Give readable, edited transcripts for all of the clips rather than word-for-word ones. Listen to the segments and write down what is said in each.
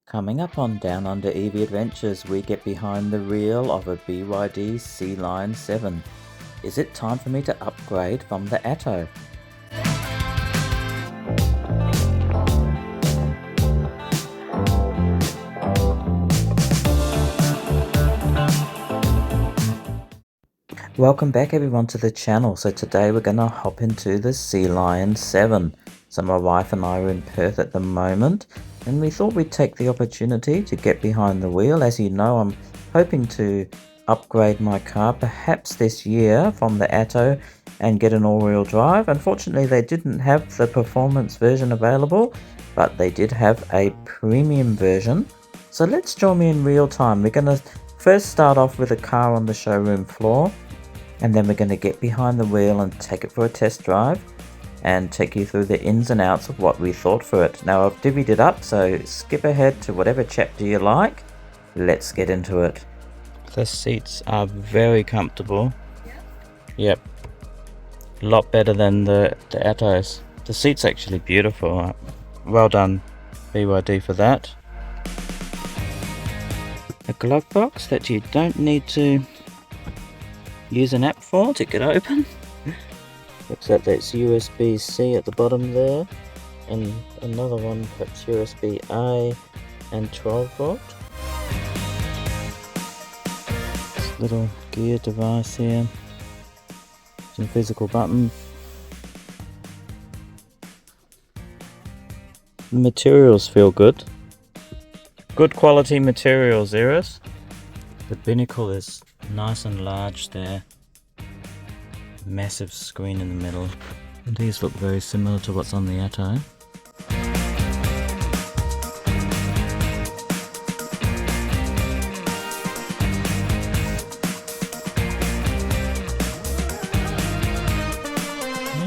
Coming up on Down Under EV Adventures, we get behind the wheel of a BYD Sealion 7. Is it time for me to upgrade from the Atto? Welcome back everyone to the channel. So today we're going to hop into the Sealion 7. So my wife and I are in Perth at the moment, and we thought we'd take the opportunity to get behind the wheel. As you know, I'm hoping to upgrade my car perhaps this year from the Atto and get an all-wheel drive. Unfortunately, they didn't have the performance version available, but they did have a premium version. So let's join me in real time. We're going to first start off with a car on the showroom floor, and then we're going to get behind the wheel and take it for a test drive and take you through the ins and outs of what we thought for it. Now I've divvied it up, so skip ahead to whatever chapter you like. Let's get into it. The seats are very comfortable. Yep. A lot better than the Attos. The seat's actually beautiful. Well done BYD for that. A glove box that you don't need to use an app for to get open. Looks like that's USB-C at the bottom there, and another one perhaps USB-A and 12 volt. This little gear device here, some physical buttons. The materials feel good. Good quality materials there is. The binnacle is nice and large there. Massive screen in the middle. And these look very similar to what's on the Atto.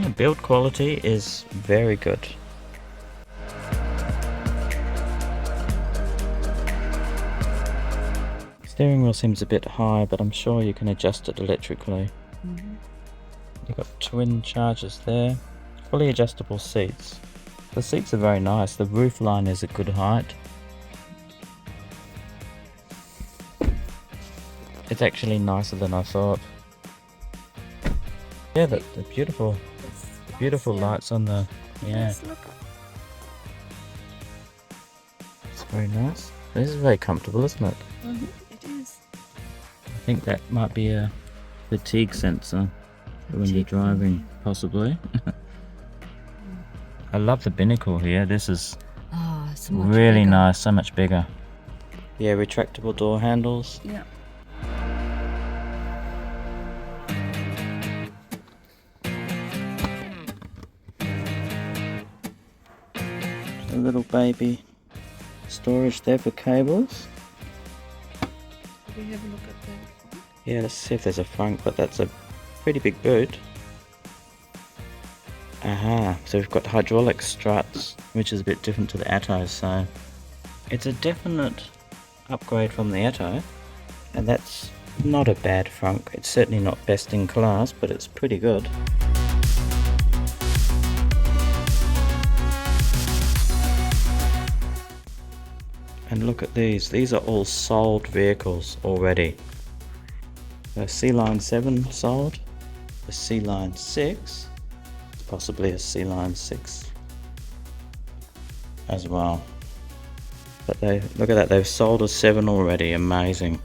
Yeah, build quality is very good. Steering wheel seems a bit high, but I'm sure you can adjust it electrically. You've got twin chargers there, fully adjustable seats. The seats are very nice, the roof line is a good height. It's actually nicer than I thought. Yeah, the beautiful lights on the, yeah. It's very nice. This is very comfortable, isn't it? It is. I think that might be a fatigue sensor when you're driving, possibly. I love the binnacle here. This is really nice, so much bigger. Yeah, retractable door handles. Yeah. A little baby storage there for cables. Can we have a look at that? Yeah, let's see if there's a Frunk, but that's a pretty big boot. Aha, so we've got hydraulic struts, which is a bit different to the Atto, so it's a definite upgrade from the Atto, and that's not a bad Frunk. It's certainly not best in class, but it's pretty good. And look at these are all sold vehicles already. The Sealion 7 sold, the Sealion 6, possibly a Sealion 6 as well. But they, look at that, they've sold a 7 already, amazing.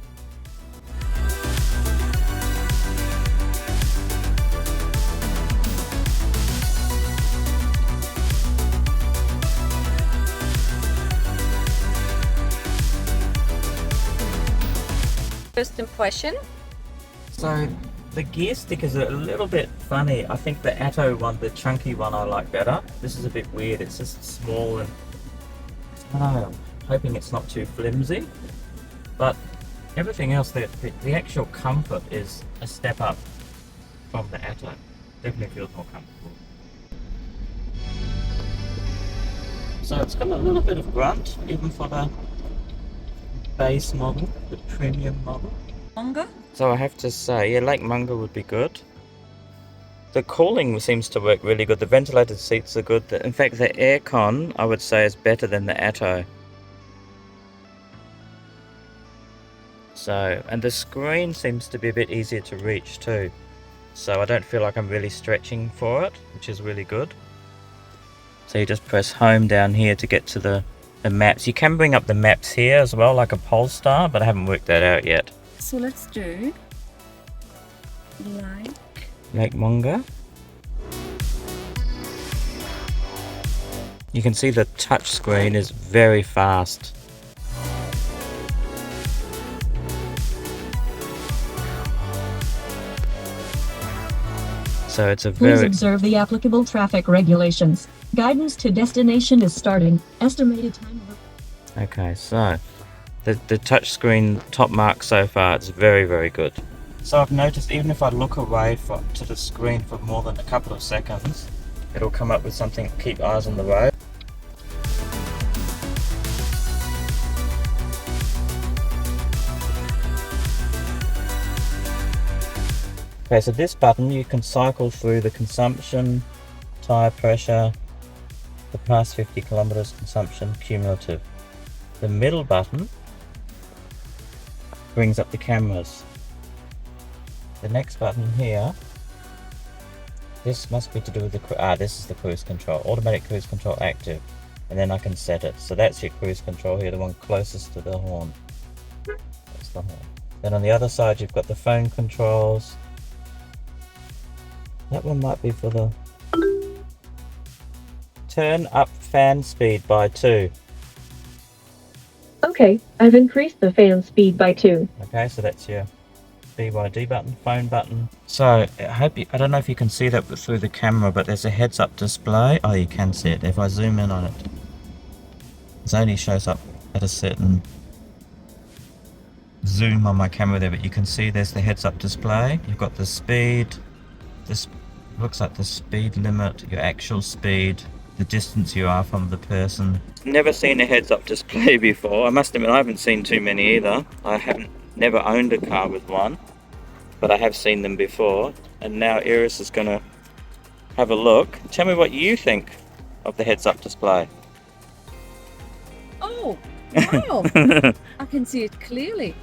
First impression? So the gear stickers are a little bit funny. I think the Atto one, the chunky one, I like better. This is a bit weird. It's just small and I don't know, I'm hoping it's not too flimsy. But everything else, the actual comfort is a step up from the Atto. Definitely feels more comfortable. So it's got a little bit of grunt, even for the base model, the premium model. Monger? So I have to say, yeah, Lake Monger would be good. The cooling seems to work really good. The ventilated seats are good. In fact, the aircon, I would say, is better than the Atto. So, and the screen seems to be a bit easier to reach too. So I don't feel like I'm really stretching for it, which is really good. So you just press home down here to get to the maps. You can bring up the maps here as well, like a Polestar, but I haven't worked that out yet. So let's do Lake Monger. You can see the touch screen is very fast. So it's a Please very... observe the applicable traffic regulations. Guidance to destination is starting. Estimated time of... Okay, so the touch screen top mark so far, it's very, very good. So I've noticed even if I look away to the screen for more than a couple of seconds, it'll come up with something, keep eyes on the road. Okay, so this button, you can cycle through the consumption, tyre pressure, the past 50 kilometers consumption, cumulative. The middle button brings up the cameras. The next button here, this must be to do with the this is the cruise control, automatic cruise control active, and then I can set it. So that's your cruise control here, the one closest to the horn. That's the horn. Then on the other side you've got the phone controls. That one might be for the turn up fan speed by 2. Okay, I've increased the fan speed by 2. Okay, so that's your BYD button, phone button. So I don't know if you can see that through the camera, but there's a heads-up display. Oh, you can see it. If I zoom in on it, it only shows up at a certain zoom on my camera there, but you can see there's the heads-up display. You've got the speed. This looks like the speed limit, your actual speed, the distance you are from the person. Never seen a heads-up display before. I must admit I haven't seen too many either. I haven't never owned a car with one, but I have seen them before. And now Iris is going to have a look. Tell me what you think of the heads-up display. Oh, wow! I can see it clearly.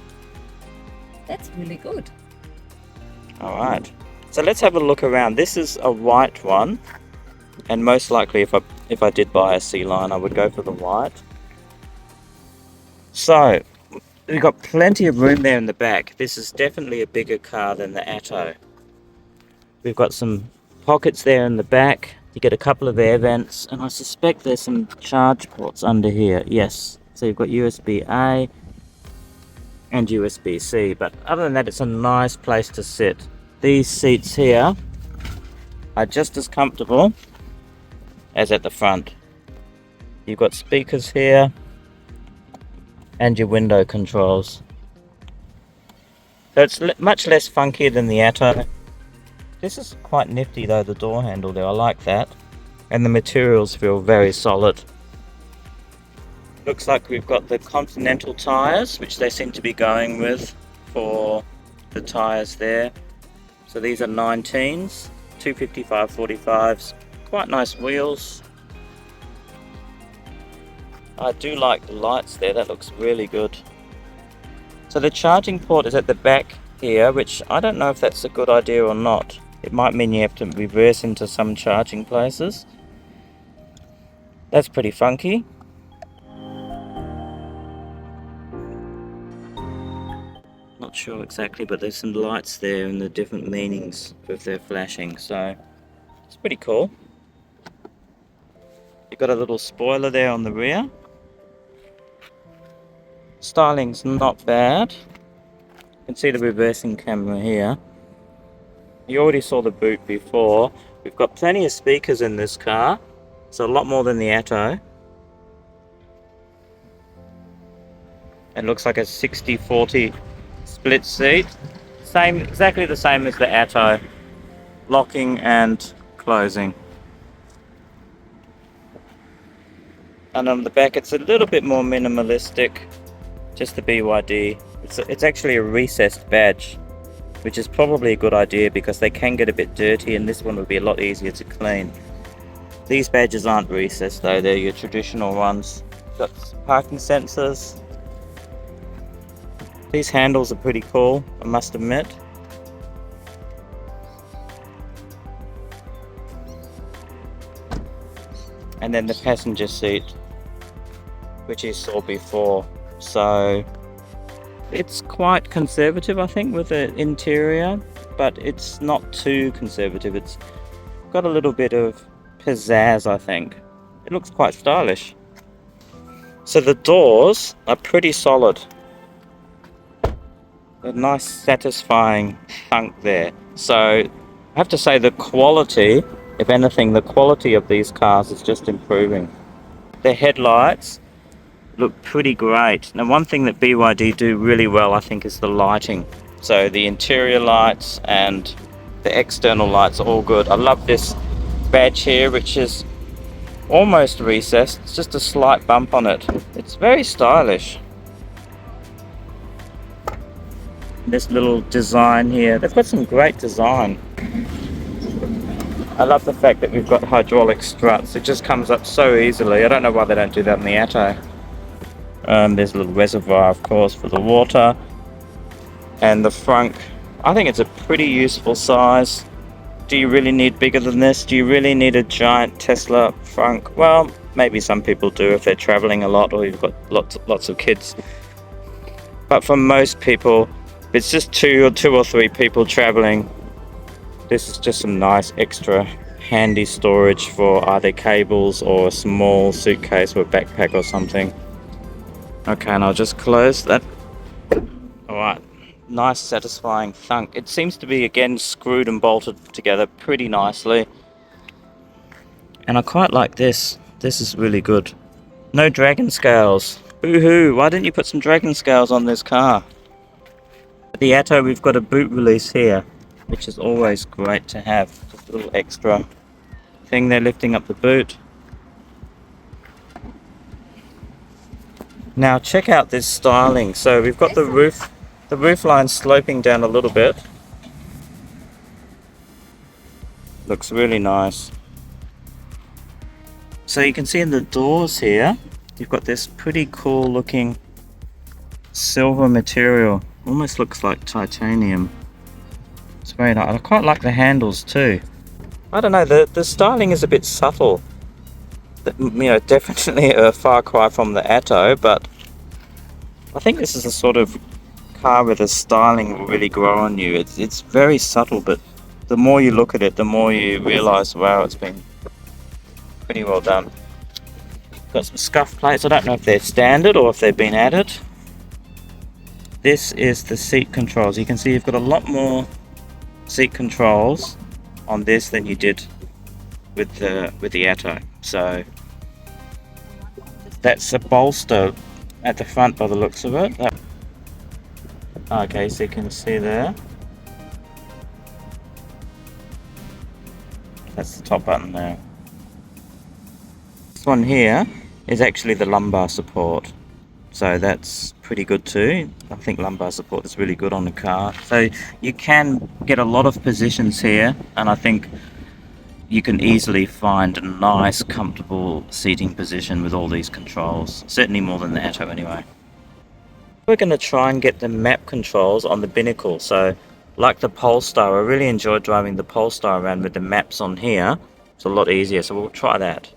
That's really good. All right. So let's have a look around. This is a white one, and most likely if I did buy a Sealion, I would go for the white. So we've got plenty of room there in the back. This is definitely a bigger car than the Atto. We've got some pockets there in the back. You get a couple of air vents, and I suspect there's some charge ports under here. Yes. So you've got USB-A and USB-C, but other than that, it's a nice place to sit. These seats here are just as comfortable as at the front. You've got speakers here and your window controls. So it's much less funky than the Atto. This is quite nifty though, the door handle there, I like that. And the materials feel very solid. Looks like we've got the Continental tyres, which they seem to be going with for the tyres there. So these are 19s, 255/45s, quite nice wheels. I do like the lights there, that looks really good. So the charging port is at the back here, which I don't know if that's a good idea or not. It might mean you have to reverse into some charging places. That's pretty funky. Not sure exactly, but there's some lights there and the different meanings if they're flashing, so it's pretty cool. You've got a little spoiler there on the rear. Styling's not bad. You can see the reversing camera here. You already saw the boot before. We've got plenty of speakers in this car, so a lot more than the Atto. It looks like a 60/40 split seat, exactly the same as the Atto, locking and closing. And on the back it's a little bit more minimalistic, just the BYD. It's actually a recessed badge, which is probably a good idea because they can get a bit dirty and this one would be a lot easier to clean. These badges aren't recessed though, they're your traditional ones. Got parking sensors. These handles are pretty cool, I must admit. And then the passenger seat, which you saw before. So it's quite conservative, I think, with the interior, but it's not too conservative. It's got a little bit of pizzazz, I think. It looks quite stylish. So the doors are pretty solid. A nice satisfying thunk there. So I have to say the quality, if anything, the quality of these cars is just improving. The headlights look pretty great. Now one thing that BYD do really well, I think, is the lighting. So the interior lights and the external lights are all good. I love this badge here, which is almost recessed. It's just a slight bump on it. It's very stylish. This little design here, they've got some great design. I love the fact that we've got hydraulic struts. It just comes up so easily. I don't know why they don't do that in the Atto. There's a little reservoir, of course, for the water. And the Frunk, I think it's a pretty useful size. Do you really need bigger than this? Do you really need a giant Tesla Frunk? Well, maybe some people do if they're traveling a lot or you've got lots of kids. But for most people, if it's just two or three people traveling, this is just some nice extra handy storage for either cables or a small suitcase or a backpack or something. Okay, and I'll just close that. Alright, nice satisfying thunk. It seems to be again screwed and bolted together pretty nicely. And I quite like this. This is really good. No dragon scales. Boo-hoo, why didn't you put some dragon scales on this car? At the Atto we've got a boot release here, which is always great to have. Just a little extra thing there lifting up the boot. Now check out this styling. So we've got the roof line sloping down a little bit. Looks really nice. So you can see in the doors here, you've got this pretty cool looking silver material. Almost looks like titanium. It's very nice. I quite like the handles too. I don't know, the styling is a bit subtle. You know, definitely a far cry from the Atto, but I think this is a sort of car where the styling will really grow on you. It's very subtle, but the more you look at it, the more you realise, wow, it's been pretty well done. Got some scuff plates. I don't know if they're standard or if they've been added. This is the seat controls. You can see you've got a lot more seat controls on this than you did with the Atto. So that's a bolster at the front by the looks of it. Okay, so you can see there. That's the top button there. This one here is actually the lumbar support. So that's pretty good too. I think lumbar support is really good on the car. So you can get a lot of positions here, and I think you can easily find a nice, comfortable seating position with all these controls. Certainly more than the Atto anyway. We're going to try and get the map controls on the binnacle. So like the Polestar, I really enjoyed driving the Polestar around with the maps on here. It's a lot easier, so we'll try that.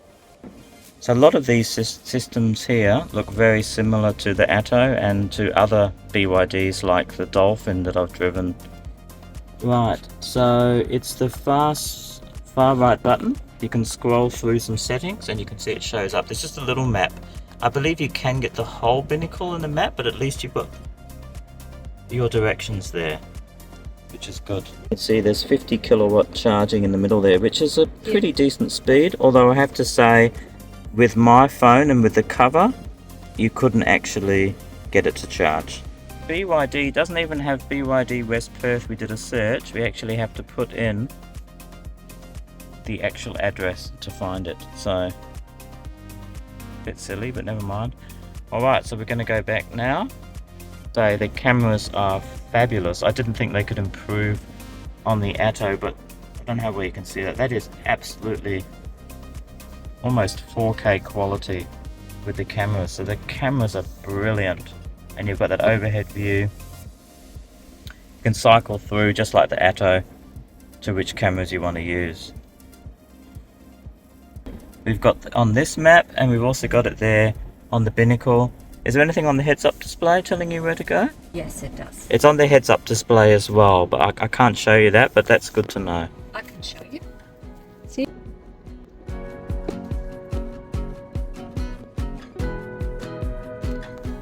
So a lot of these systems here look very similar to the Atto and to other BYDs like the Dolphin that I've driven. Right, so it's the far right button. You can scroll through some settings and you can see it shows up. There's just a little map. I believe you can get the whole binnacle in the map, but at least you've got your directions there, which is good. You can see there's 50 kilowatt charging in the middle there, which is a pretty decent speed, although I have to say with my phone and with the cover you couldn't actually get it to charge. BYD doesn't even have BYD West Perth. We did a search. We actually have to put in the actual address to find it, so a bit silly, but never mind. Alright, so we're going to go back now. So the cameras are fabulous. I didn't think they could improve on the Atto, but I don't know where you can see that. That is absolutely almost 4K quality with the cameras. So the cameras are brilliant, and you've got that overhead view. can cycle through just like the Atto to which cameras you want to use. We've got on this map, and we've also got it there on the binnacle. Is there anything on the heads-up display telling you where to go? Yes, it does. It's on the heads-up display as well, but I can't show you that, but that's good to know. I can show you. See?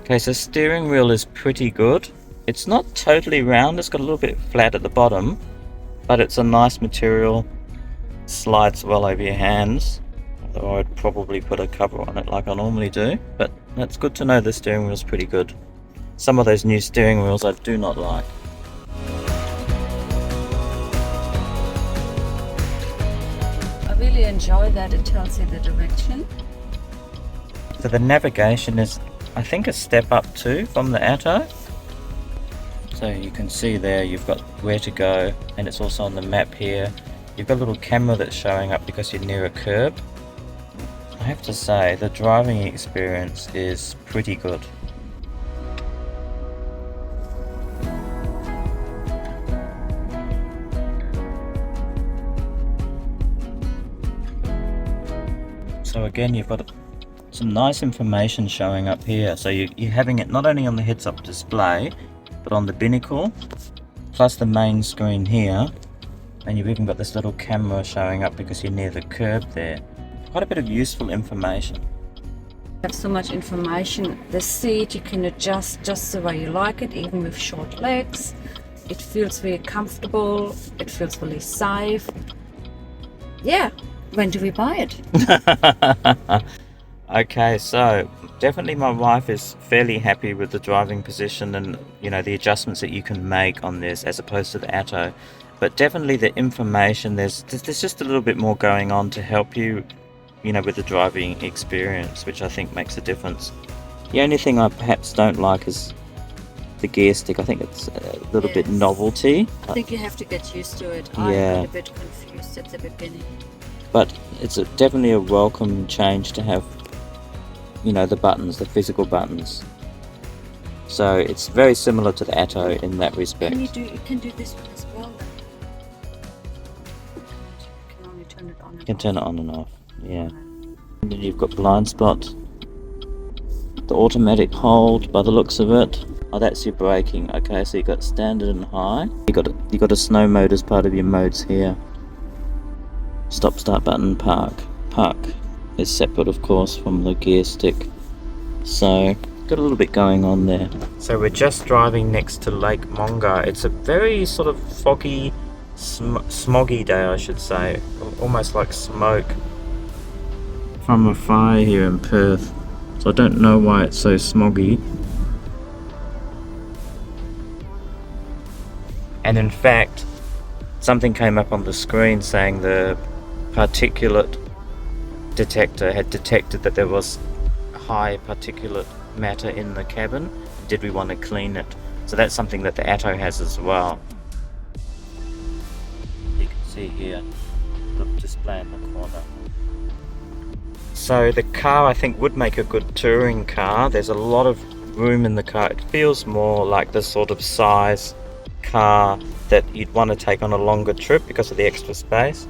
Okay, so steering wheel is pretty good. It's not totally round, it's got a little bit flat at the bottom, but it's a nice material, slides well over your hands. Although I'd probably put a cover on it like I normally do, but that's good to know the steering wheel's pretty good. Some of those new steering wheels I do not like. I really enjoy that it tells you the direction. So the navigation is, I think, a step up too from the Atto. So you can see there you've got where to go, and it's also on the map here. You've got a little camera that's showing up because you're near a curb. I have to say the driving experience is pretty good. So again, you've got some nice information showing up here. So you're having it not only on the heads-up display, but on the binnacle, plus the main screen here. And you've even got this little camera showing up because you're near the curb there. Quite a bit of useful information. You have so much information. The seat you can adjust just the way you like it, even with short legs. It feels very comfortable. It feels really safe. Yeah. When do we buy it? Okay, so definitely my wife is fairly happy with the driving position and, you know, the adjustments that you can make on this as opposed to the Atto. But definitely the information, there's just a little bit more going on to help you, you know, with the driving experience, which I think makes a difference. The only thing I perhaps don't like is the gear stick. I think it's a little bit novelty. I think you have to get used to it. Yeah. I got a bit confused at the beginning. But it's definitely a welcome change to have, you know, the buttons, the physical buttons. So it's very similar to the Atto in that respect. You can do this one as well. You can only turn it on and You can off. turn it on and off, yeah. And then you've got blind spot, the automatic hold by the looks of it. Oh, that's your braking. Okay, so you got standard and high. You got a snow mode as part of your modes here. Stop, start button, park. Park is separate, of course, from the gear stick. So got a little bit going on there. So we're just driving next to Lake Monger. It's a very sort of foggy, smoggy day, I should say. Almost like smoke from a fire here in Perth. So I don't know why it's so smoggy. And in fact, something came up on the screen saying the particulate detector had detected that there was high particulate matter in the cabin. Did we want to clean it? So that's something that the Atto has as well. You can see here the display in the corner. So the car, I think, would make a good touring car. There's a lot of room in the car. It feels more like the sort of size car that you'd want to take on a longer trip because of the extra space.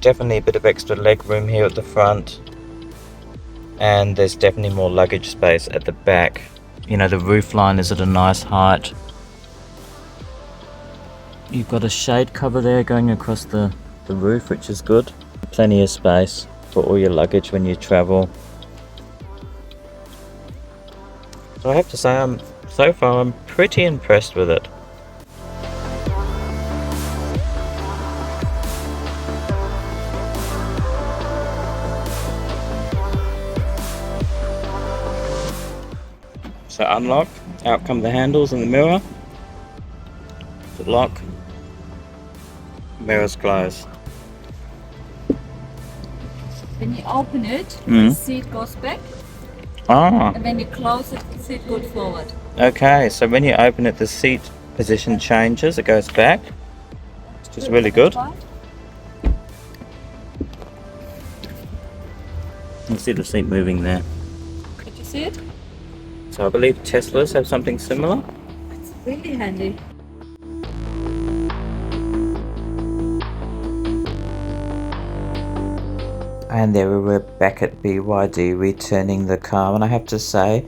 Definitely a bit of extra leg room here at the front, and there's definitely more luggage space at the back. You know, the roof line is at a nice height. You've got a shade cover there going across the roof, which is good. Plenty of space for all your luggage when you travel. So I have to say, so far I'm pretty impressed with it. So unlock, out come the handles and the mirror. Lock, mirrors close. When you open it, Mm. the seat goes back, Ah, and when you close it, the seat goes forward. okay, so when you open it, the seat position changes, it goes back, which is really good. You can see the seat moving there. Did you see it? So I believe Teslas have something similar. It's really handy. And there we were back at BYD returning the car, and I have to say,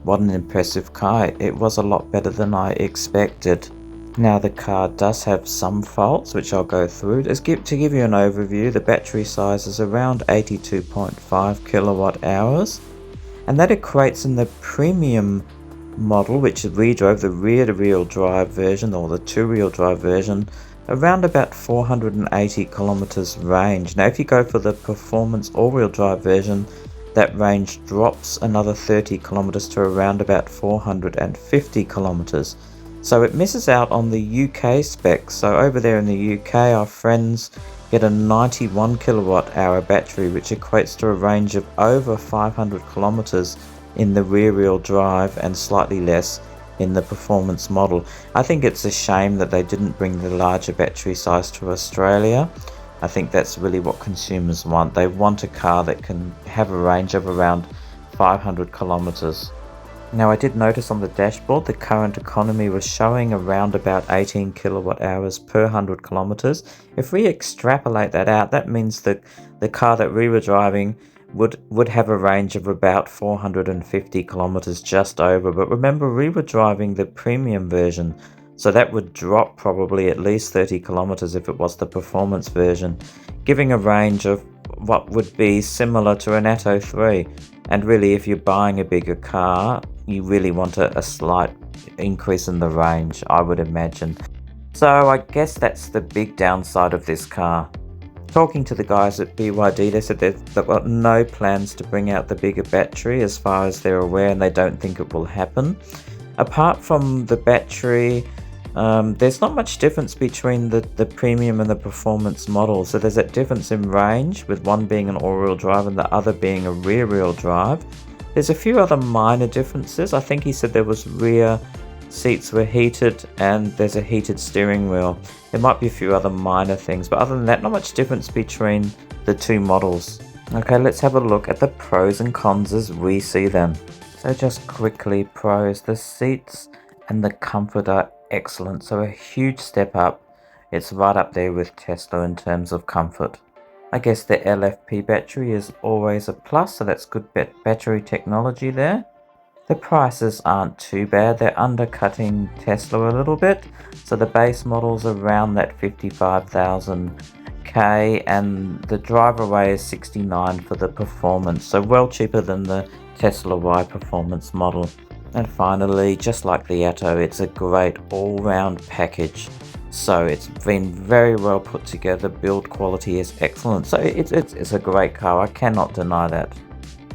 what an impressive car. It was a lot better than I expected. Now the car does have some faults, which I'll go through. To give you an overview, the battery size is around 82.5 kilowatt hours, and that equates in the premium model, which we drove, the rear-to-wheel drive version or the two-wheel drive version, around about 480 kilometers range. Now if you go for the performance all-wheel drive version, that range drops another 30 kilometers to around about 450 kilometers. So it misses out on the UK specs. So over there in the UK, our friends get a 91 kilowatt hour battery, which equates to a range of over 500 kilometers in the rear wheel drive and slightly less in the performance model. I think it's a shame that they didn't bring the larger battery size to Australia. I think that's really what consumers want. They want a car that can have a range of around 500 kilometers. Now I did notice on the dashboard the current economy was showing around about 18 kilowatt hours per 100 kilometers. If we extrapolate that out, that means that the car that we were driving would have a range of about 450 kilometers, just over. But remember, we were driving the premium version, so that would drop probably at least 30 kilometers if it was the performance version, giving a range of what would be similar to an Atto 3. And really, if you're buying a bigger car, you really want a slight increase in the range, I would imagine. So I guess that's the big downside of this car. Talking to the guys at BYD, they said they've got no plans to bring out the bigger battery as far as they're aware, and they don't think it will happen. Apart from the battery, there's not much difference between the premium and the performance model. So there's that difference in range, with one being an all-wheel drive and the other being a rear-wheel drive. There's a few other minor differences. I think he said there was rear seats were heated and there's a heated steering wheel. There might be a few other minor things, but other than that, not much difference between the two models. Okay, let's have a look at the pros and cons as we see them. So just quickly, pros: the seats and the comfort are excellent, so a huge step up. It's right up there with Tesla in terms of comfort. I guess the LFP battery is always a plus, so that's good battery technology there. The prices aren't too bad, they're undercutting Tesla a little bit, so the base model's around that 55,000K and the drive away is 69 for the performance, so well cheaper than the Tesla Y performance model. And finally, just like the Atto, it's a great all-round package. So it's been very well put together, build quality is excellent. So it's a great car, I cannot deny that.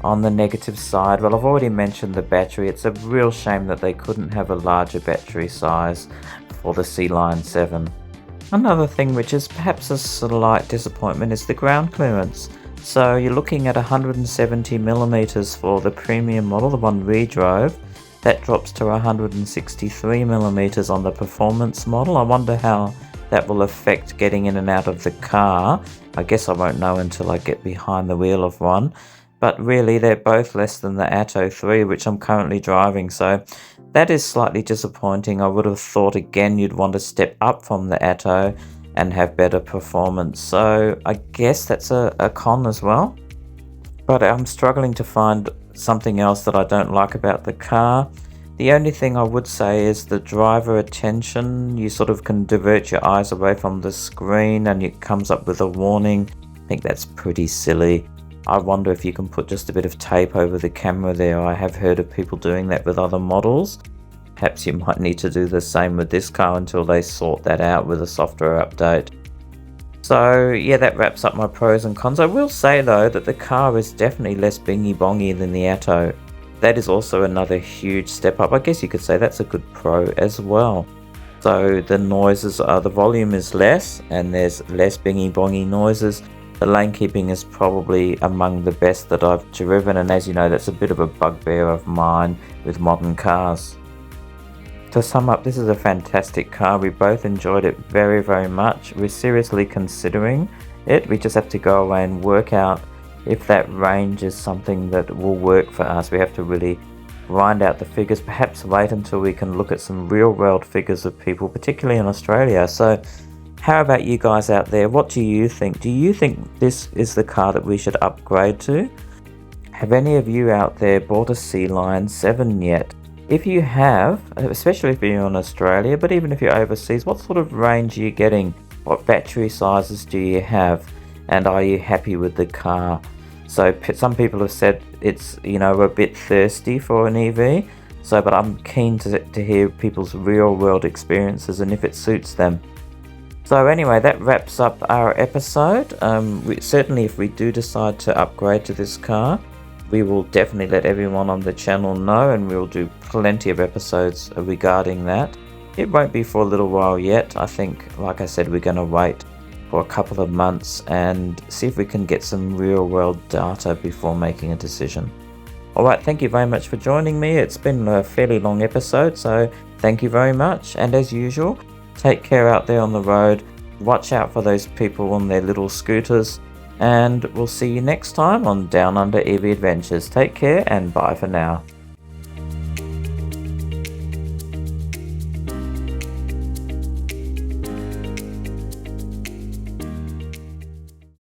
On the negative side, well, I've already mentioned the battery. It's a real shame that they couldn't have a larger battery size for the Sealion 7. Another thing which is perhaps a slight disappointment is the ground clearance. So you're looking at 170mm for the premium model, the one we drove. That drops to 163mm on the performance model. I wonder how that will affect getting in and out of the car. I guess I won't know until I get behind the wheel of one. But really, they're both less than the Atto 3, which I'm currently driving. So that is slightly disappointing. I would have thought, again, you'd want to step up from the Atto and have better performance. So I guess that's a con as well. But I'm struggling to find something else that I don't like about the car. The only thing I would say is the driver attention. You sort of can divert your eyes away from the screen and it comes up with a warning. I think that's pretty silly. I wonder if you can put just a bit of tape over the camera there. I have heard of people doing that with other models. Perhaps you might need to do the same with this car until they sort that out with a software update. So yeah, that wraps up my pros and cons. I will say though that the car is definitely less bingy bongy than the Atto. That is also another huge step up. I guess you could say that's a good pro as well. So the noises are, the volume is less and there's less bingy bongy noises. The lane keeping is probably among the best that I've driven, and as you know, that's a bit of a bugbear of mine with modern cars. To sum up, this is a fantastic car. We both enjoyed it very, very much. We're seriously considering it. We just have to go away and work out if that range is something that will work for us. We have to really grind out the figures, perhaps wait until we can look at some real world figures of people, particularly in Australia. So How about you guys out there? What do you think? Do you think this is the car that we should upgrade to? Have any of you out there bought a Sealion 7 yet? If you have, especially if you're in Australia, but even if you're overseas, what sort of range are you getting? What battery sizes do you have? And are you happy with the car? So some people have said it's, a bit thirsty for an EV. But I'm keen to hear people's real world experiences and if it suits them. So anyway, that wraps up our episode. Certainly if we do decide to upgrade to this car, we will definitely let everyone on the channel know, and we'll do plenty of episodes regarding that. It won't be for a little while yet. I think, like I said, we're going to wait for a couple of months and see if we can get some real world data before making a decision. Alright, thank you very much for joining me. It's been a fairly long episode, so thank you very much. And as usual, take care out there on the road. Watch out for those people on their little scooters. And we'll see you next time on Down Under EV Adventures. Take care and bye for now.